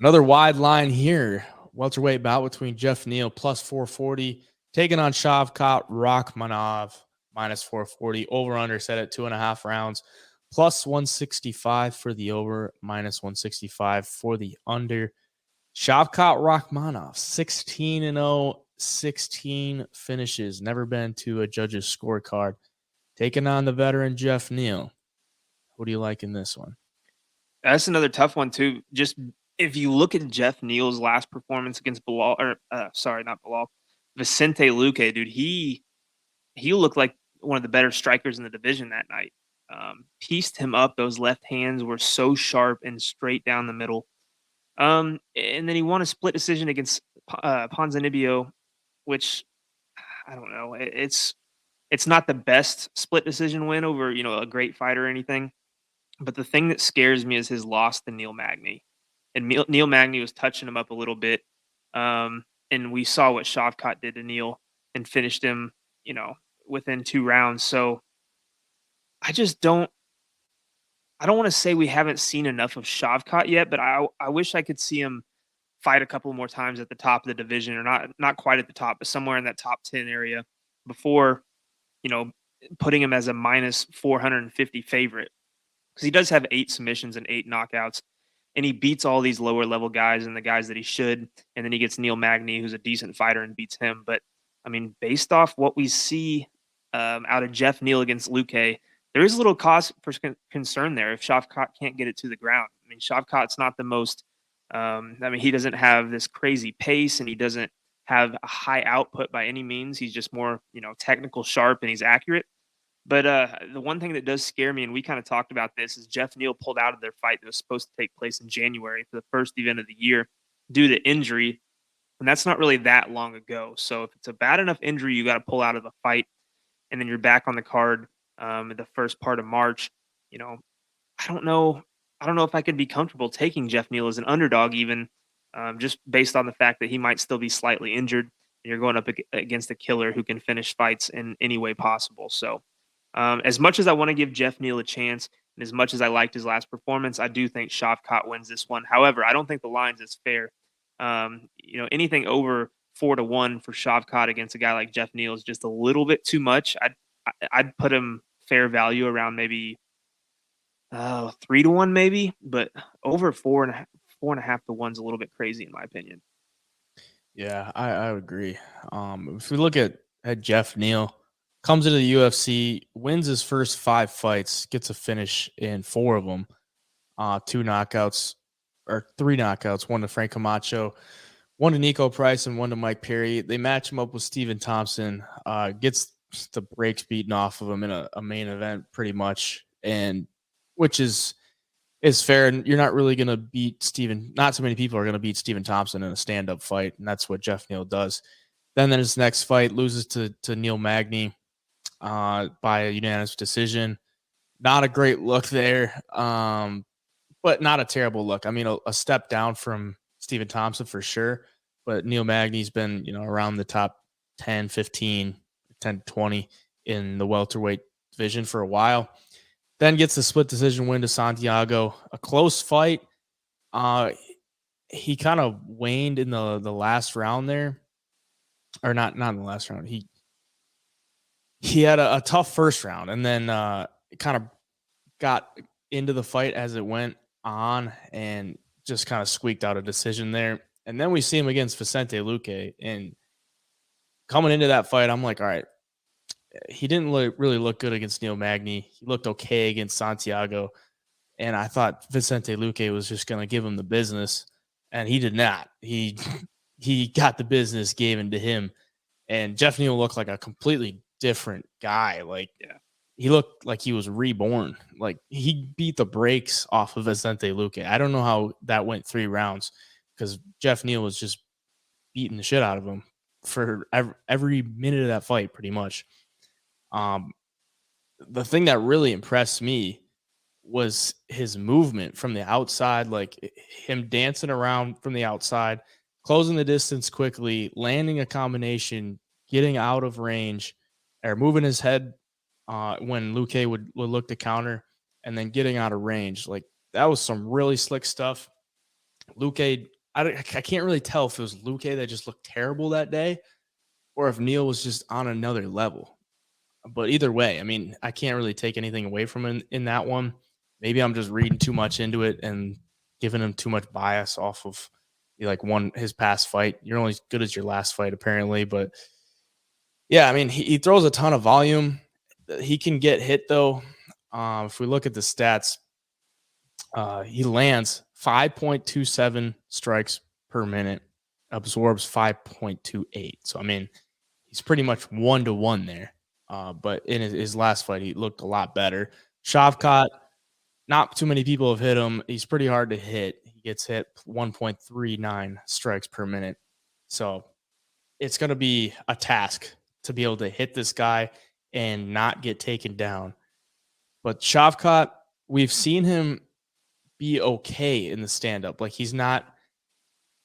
Another wide line here. Welterweight bout between Geoff Neal plus 440, taking on Shavkat Rakhmonov minus 440. Over under set at 2.5 rounds, plus 165 for the over, minus 165 for the under. Shavkat Rakhmonov, 16-0, 16 finishes, never been to a judge's scorecard. Taking on the veteran Geoff Neal. What do you like in this one? That's another tough one too. Just if you look at Geoff Neal's last performance against Bilal, or sorry, not Bilal, Vicente Luque, dude, he looked like one of the better strikers in the division that night. Pieced him up. Those left hands were so sharp and straight down the middle. And then he won a split decision against Ponzinibbio, which I don't know. It's not the best split decision win over a great fighter or anything. But the thing that scares me is his loss to Neal Magny. And Neal Magny was touching him up a little bit. And we saw what Shavkat did to Neal and finished him, within 2 rounds. So I don't want to say we haven't seen enough of Shavkat yet, but I wish I could see him fight a couple more times at the top of the division, or not quite at the top, but somewhere in that top 10 area before, you know, putting him as a minus 450 favorite. Because he does have 8 submissions and 8 knockouts, and he beats all these lower level guys and the guys that he should. And then he gets Neal Magny, who's a decent fighter, and beats him. But I mean, based off what we see out of Geoff Neal against Luque, there is a little cause for concern there if Shavkat can't get it to the ground. I mean, Shavkat's not the most. He doesn't have this crazy pace, and he doesn't have a high output by any means. He's just more, technical, sharp, and he's accurate. But the one thing that does scare me, and we kind of talked about this, is Geoff Neal pulled out of their fight that was supposed to take place in January for the first event of the year due to injury. And that's not really that long ago. So if it's a bad enough injury, you got to pull out of the fight, and then you're back on the card in the first part of March. I don't know. I don't know if I could be comfortable taking Geoff Neal as an underdog, even just based on the fact that he might still be slightly injured. And you're going up against a killer who can finish fights in any way possible. So as much as I want to give Geoff Neal a chance, and as much as I liked his last performance, I do think Shavkat wins this one. However, I don't think the line's is fair. Anything over 4-1 for Shavkat against a guy like Geoff Neal is just a little bit too much. I'd put him fair value around maybe 3-1, maybe, but over 4.5 to 1's a little bit crazy in my opinion. Yeah, I would agree. If we look at Geoff Neal, comes into the UFC, wins his first 5 fights, gets a finish in 4 of them, 2 knockouts or 3 knockouts, 1 to Frank Camacho, 1 to Nico Price, and 1 to Mike Perry. They match him up with Stephen Thompson, gets the brakes beaten off of him in a main event pretty much, and which is fair. And you're not really going to beat Stephen. Not so many people are going to beat Stephen Thompson in a stand-up fight, and that's what Geoff Neal does. Then his next fight loses to Neal Magny by a unanimous decision. Not a great look there, but not a terrible look. I mean, a step down from Stephen Thompson for sure, but Neal Magny's been, around the top 10, 15, 10, 20 in the welterweight division for a while. Then gets the split decision win to Santiago. A close fight. He kind of waned in the last round there. Or not in the last round. He had a tough first round, and then kind of got into the fight as it went on and just kind of squeaked out a decision there. And then we see him against Vicente Luque, and coming into that fight, I'm like, all right, he didn't really look good against Neal Magny. He looked okay against Santiago, and I thought Vicente Luque was just going to give him the business, and he did not. He got the business given to him, and Geoff Neal looked like a completely different guy. He looked like he was reborn. Like, he beat the brakes off of Vicente Luque. I don't know how that went 3 rounds, because Geoff Neal was just beating the shit out of him for every minute of that fight, pretty much. The thing that really impressed me was his movement from the outside, like him dancing around from the outside, closing the distance quickly, landing a combination, getting out of range, or moving his head when Luque would look to counter, and then getting out of range. Like, that was some really slick stuff. Luque, I can't really tell if it was Luque that just looked terrible that day or if Neal was just on another level. But either way, I mean, I can't really take anything away from him in that one. Maybe I'm just reading too much into it and giving him too much bias off of like his past fight. You're only as good as your last fight, apparently. But yeah, I mean, he throws a ton of volume. He can get hit though. If we look at the stats, he lands 5.27 strikes per minute, absorbs 5.28. So I mean, he's pretty much 1-to-1 there. But in his last fight, he looked a lot better. Shavkat, not too many people have hit him. He's pretty hard to hit. He gets hit 1.39 strikes per minute. So it's going to be a task to be able to hit this guy and not get taken down. But Shavkat, we've seen him be okay in the stand-up. Like, he's not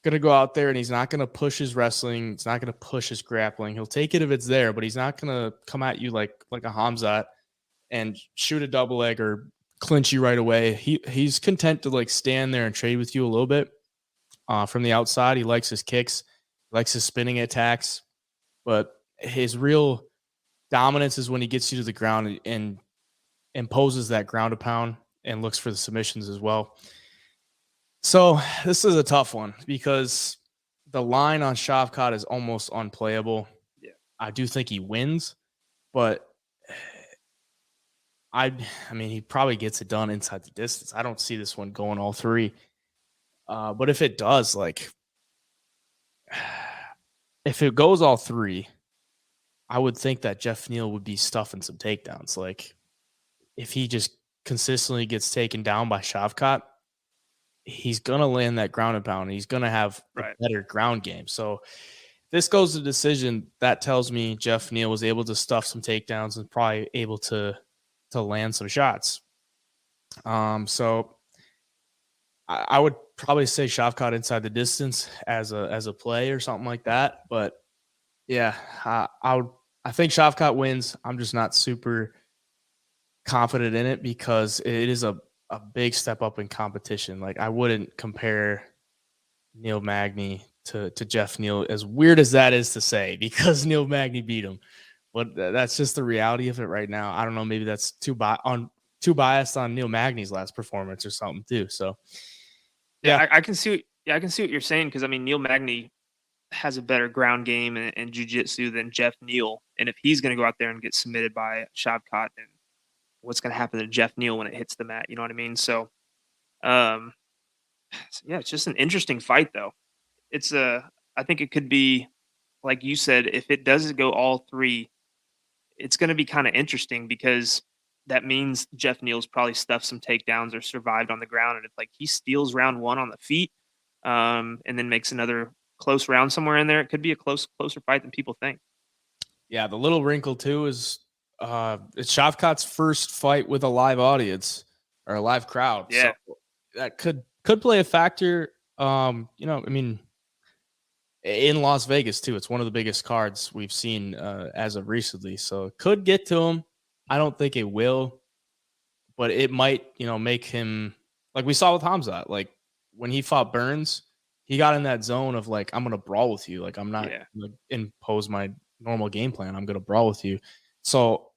going to go out there and he's not going to push his wrestling. He's not going to push his grappling. He'll take it if it's there, but he's not going to come at you like a Hamzat and shoot a double leg or clinch you right away. He's content to like stand there and trade with you a little bit from the outside. He likes his kicks, likes his spinning attacks, but his real dominance is when he gets you to the ground and imposes that ground and pound and looks for the submissions as well. So this is a tough one because the line on Shavkat is almost unplayable. Yeah. I do think he wins, but I mean, he probably gets it done inside the distance. I don't see this one going all three. But if it does, like, if it goes all three, I would think that Geoff Neal would be stuffing some takedowns. Like, if he just consistently gets taken down by Shavkat, he's going to land that ground and pound. And he's going to have a better ground game. So if this goes to decision, that tells me Geoff Neal was able to stuff some takedowns and probably able to land some shots. So I would probably say Shavkat inside the distance as a play or something like that. But yeah, I think Shavkat wins. I'm just not super confident in it because it is a big step up in competition. Like, I wouldn't compare Neil Magny to Geoff Neal, as weird as that is to say, because Neil Magny beat him. But that's just the reality of it right now. I don't know. Maybe that's too biased on Neil Magny's last performance or something too. So yeah, I can see. I can see what you're saying because I mean Neil Magny has a better ground game and jiu-jitsu than Geoff Neal, and if he's going to go out there and get submitted by Shavkat, then what's going to happen to Geoff Neal when it hits the mat? You know what I mean? So, yeah, it's just an interesting fight though. I think it could be, like you said, if it does go all three, it's going to be kind of interesting because that means Geoff Neal's probably stuffed some takedowns or survived on the ground. And if like he steals round one on the feet, and then makes another close round somewhere in there, it could be a closer fight than people think. Yeah, the little wrinkle too is it's Shavkat's first fight with a live audience or a live crowd. Yeah. So that could play a factor. I mean, in Las Vegas too. It's one of the biggest cards we've seen as of recently. So it could get to him. I don't think it will, but it might, make him, like we saw with Hamzat. Like when he fought Burns, he got in that zone of like, I'm gonna brawl with you. Like I'm not gonna impose my normal game plan. I'm gonna brawl with you. So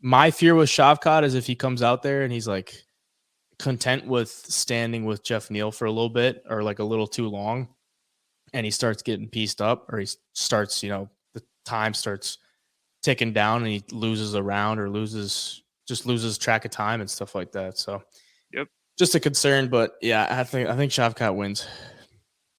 my fear with Shavkat is if he comes out there and he's like content with standing with Geoff Neal for a little bit or like a little too long, and he starts getting pieced up, or he starts, the time starts ticking down and he loses a round or loses track of time and stuff like that. So, yep, just a concern, but yeah, I think Shavkat wins.